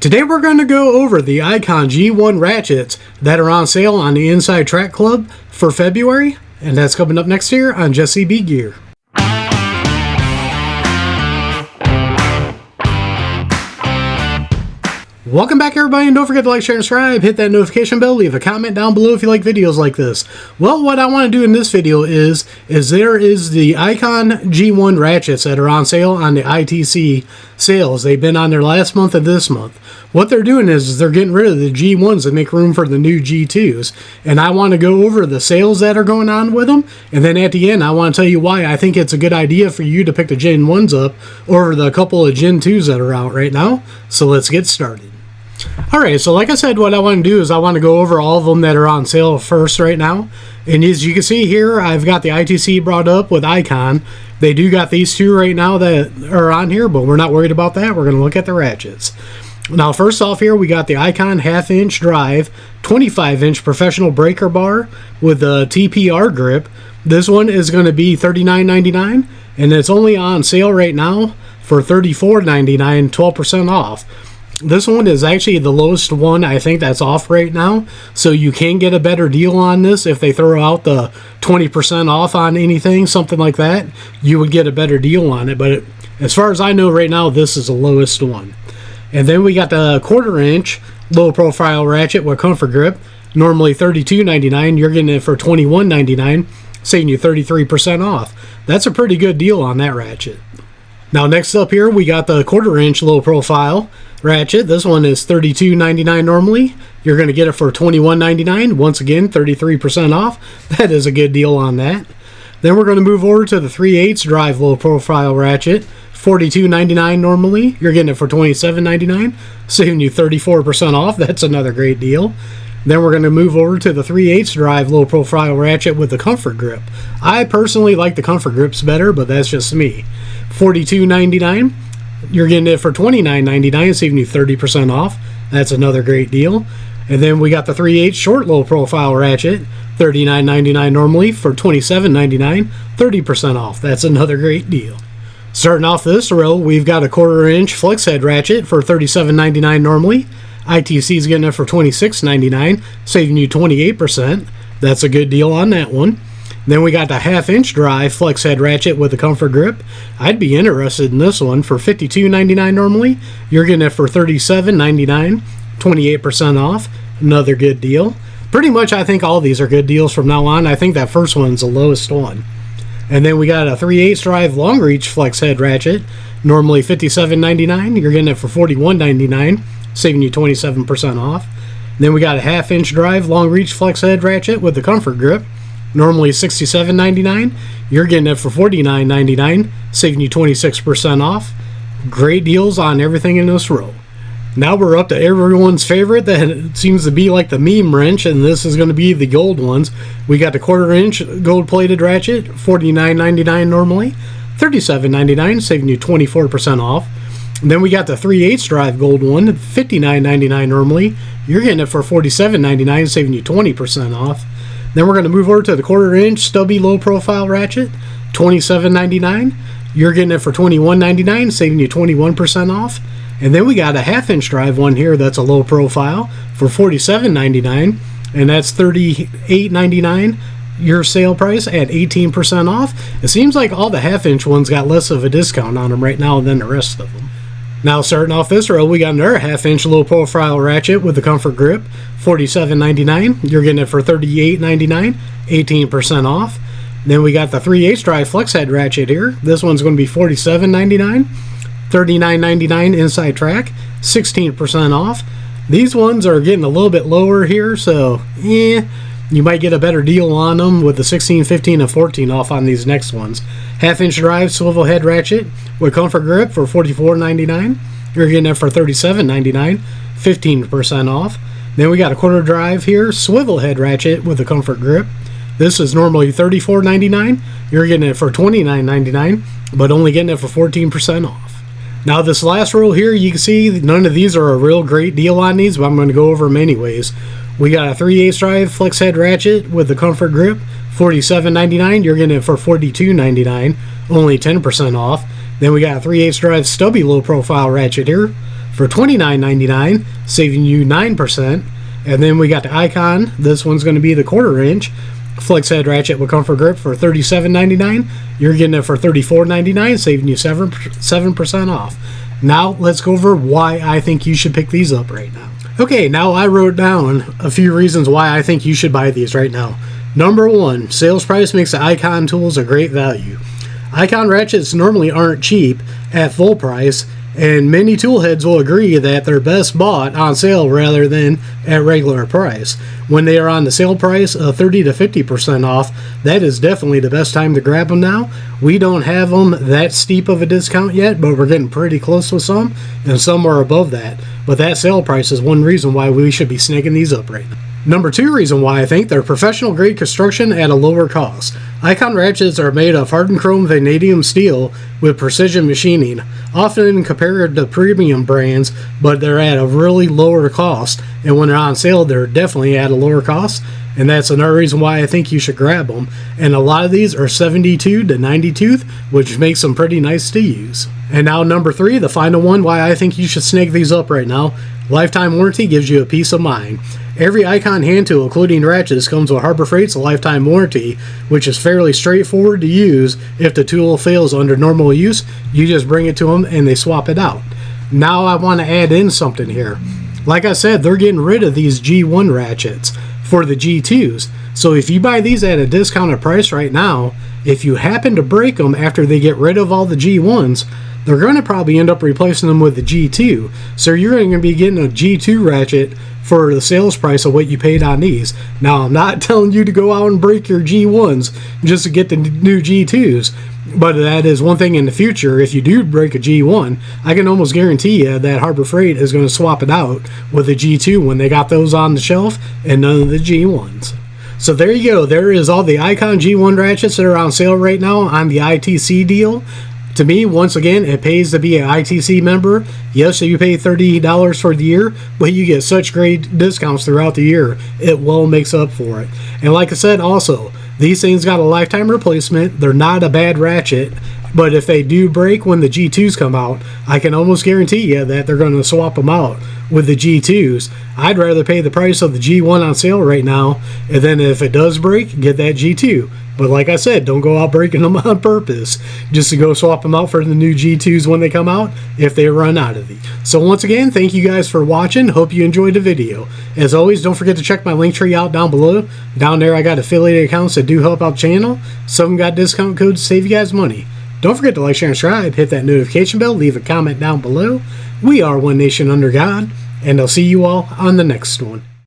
Today we're going to go over the Icon G1 ratchets that are on sale on the Inside Track Club for February, and that's coming up next year on Just CB Gear. Welcome back everybody, and don't forget to like, share, and subscribe. Hit that notification bell, leave a comment down below if you like videos like this. Well, what I want to do in this video is there is the Icon G1 ratchets that are on sale on the ITC sales. They've been on there last month and this month. What they're doing is they're getting rid of the G1s to make room for the new G2s. And I want to go over the sales that are going on with them. And then at the end, I want to tell you why I think it's a good idea for you to pick the Gen 1s up over the couple of Gen 2s that are out right now. So let's get started. Alright, so like I said, what I want to do is I want to go over all of them that are on sale first right now. And as you can see here, I've got the ITC brought up with Icon. They do got these two right now that are on here, but we're not worried about that. We're going to look at the ratchets. Now, first off here, we got the Icon half-inch drive, 25-inch professional breaker bar with a TPR grip. This one is going to be $39.99, and it's only on sale right now for $34.99, 12% off. This one is actually the lowest one I think that's off right now, so you can get a better deal on this. If they throw out the 20% off on anything, something like that, you would get a better deal on it. But as far as I know right now, this is the lowest one. And then we got the 1/4 inch low profile ratchet with comfort grip, normally $32.99. You're getting it for $21.99, saving you 33% off. That's a pretty good deal on that ratchet. Now next up here, we got the 1/4 inch low profile ratchet. This one is $32.99 normally. You're going to get it for $21.99. Once again, 33% off. That is a good deal on that. Then we're going to move over to the 3/8 drive low profile ratchet. $42.99 normally. You're getting it for $27.99, saving you 34% off. That's another great deal. Then we're going to move over to the 3/8 drive low profile ratchet with the comfort grip. I personally like the comfort grips better, but that's just me. $42.99. You're getting it for $29.99, saving you 30% off. That's another great deal. And then we got the 3/8 short low profile ratchet, $39.99 normally for $27.99, 30% off. That's another great deal. Starting off this row, we've got a 1/4 inch flex head ratchet for $37.99 normally. ITC is getting it for $26.99, saving you 28%. That's a good deal on that one. Then we got the 1/2 inch drive flex head ratchet with a comfort grip. I'd be interested in this one for $52.99 normally. You're getting it for $37.99, 28% off. Another good deal. Pretty much I think all these are good deals from now on. I think that first one's the lowest one. And then we got a 3/8 drive long reach flex head ratchet, normally $57.99. You're getting it for $41.99, saving you 27% off. Then we got a 1/2 inch drive long reach flex head ratchet with the comfort grip, normally $67.99. You're getting it for $49.99, saving you 26% off. Great deals on everything in this row. Now we're up to everyone's favorite that seems to be like the meme wrench, and this is going to be the gold ones. We got the 1/4 inch gold plated ratchet, $49.99 normally, $37.99, saving you 24% off. And then we got the 3/8 drive gold one, $59.99 normally. You're getting it for $47.99, saving you 20% off. Then we're going to move over to the 1/4 inch stubby low profile ratchet, $27.99. You're getting it for $21.99, saving you 21% off. And then we got a 1/2 inch drive one here that's a low profile for $47.99, and that's $38.99 your sale price at 18% off. It seems like all the 1/2 inch ones got less of a discount on them right now than the rest of them. Now starting off this row, we got another 1/2 inch low profile ratchet with the comfort grip, $47.99. You're getting it for $38.99, 18% off. Then we got the 3/8 drive flex head ratchet here. This one's going to be $47.99, $39.99 inside track, 16% off. These ones are getting a little bit lower here, so you might get a better deal on them with the 16, 15, and 14 off on these next ones. 1/2 inch drive swivel head ratchet with comfort grip for $44.99. You're getting it for $37.99, 15% off. Then we got a 1/4 drive here swivel head ratchet with a comfort grip. This is normally $34.99. You're getting it for $29.99, but only getting it for 14% off. Now this last row here, you can see none of these are a real great deal on these, but I'm going to go over them anyways. We got a 3/8 drive flex head ratchet with the comfort grip, $47.99. You're getting it for $42.99, only 10% off. Then we got a 3/8 drive stubby low profile ratchet here, for $29.99, saving you 9%. And then we got the Icon. This one's going to be the 1/4 inch. Flex head ratchet with comfort grip for $37.99. You're getting it for $34.99, saving you 7% off. Now let's go over why I think you should pick these up right now. Okay, now I wrote down a few reasons why I think you should buy these right now. Number 1, sales price makes the Icon tools a great value. Icon ratchets normally aren't cheap at full price, and many tool heads will agree that they're best bought on sale rather than at regular price. When they are on the sale price of 30 to 50% off, that is definitely the best time to grab them now. We don't have them that steep of a discount yet, but we're getting pretty close with some, and some are above that. But that sale price is one reason why we should be snagging these up right now. Number 2 reason why I think they're professional grade construction at a lower cost. Icon ratchets are made of hardened chrome vanadium steel with precision machining, often compared to premium brands, but they're at a really lower cost, and when they're on sale they're definitely at a lower cost, and that's another reason why I think you should grab them. And a lot of these are 72 to 90 tooth, which makes them pretty nice to use. And now number 3, the final one why I think you should snag these up right now. Lifetime warranty gives you a peace of mind. Every Icon hand tool, including ratchets, comes with Harbor Freight's lifetime warranty, which is fairly straightforward to use. If the tool fails under normal use, you just bring it to them and they swap it out. Now I want to add in something here. Like I said, they're getting rid of these G1 ratchets for the G2s. So if you buy these at a discounted price right now, if you happen to break them after they get rid of all the G1s, they're going to probably end up replacing them with the G2. So you're going to be getting a G2 ratchet for the sales price of what you paid on these. Now, I'm not telling you to go out and break your G1s just to get the new G2s, but that is one thing in the future. If you do break a G1, I can almost guarantee you that Harbor Freight is going to swap it out with a G2 when they got those on the shelf and none of the G1s. So there you go. There is all the Icon G1 ratchets that are on sale right now on the ITC deal. To me, once again, it pays to be an ITC member. Yes, you pay $30 for the year, but you get such great discounts throughout the year. It well makes up for it. And like I said, also, these things got a lifetime replacement. They're not a bad ratchet, but if they do break when the G2s come out, I can almost guarantee you that they're going to swap them out with the G2s. I'd rather pay the price of the G1 on sale right now, and then if it does break, get that G2. But like I said, don't go out breaking them on purpose just to go swap them out for the new G2s when they come out if they run out of these. So once again, thank you guys for watching. Hope you enjoyed the video. As always, don't forget to check my link tree out down below. Down there I got affiliate accounts that do help out the channel. Some of them got discount codes to save you guys money. Don't forget to like, share, and subscribe. Hit that notification bell. Leave a comment down below. We are One Nation Under God, and I'll see you all on the next one.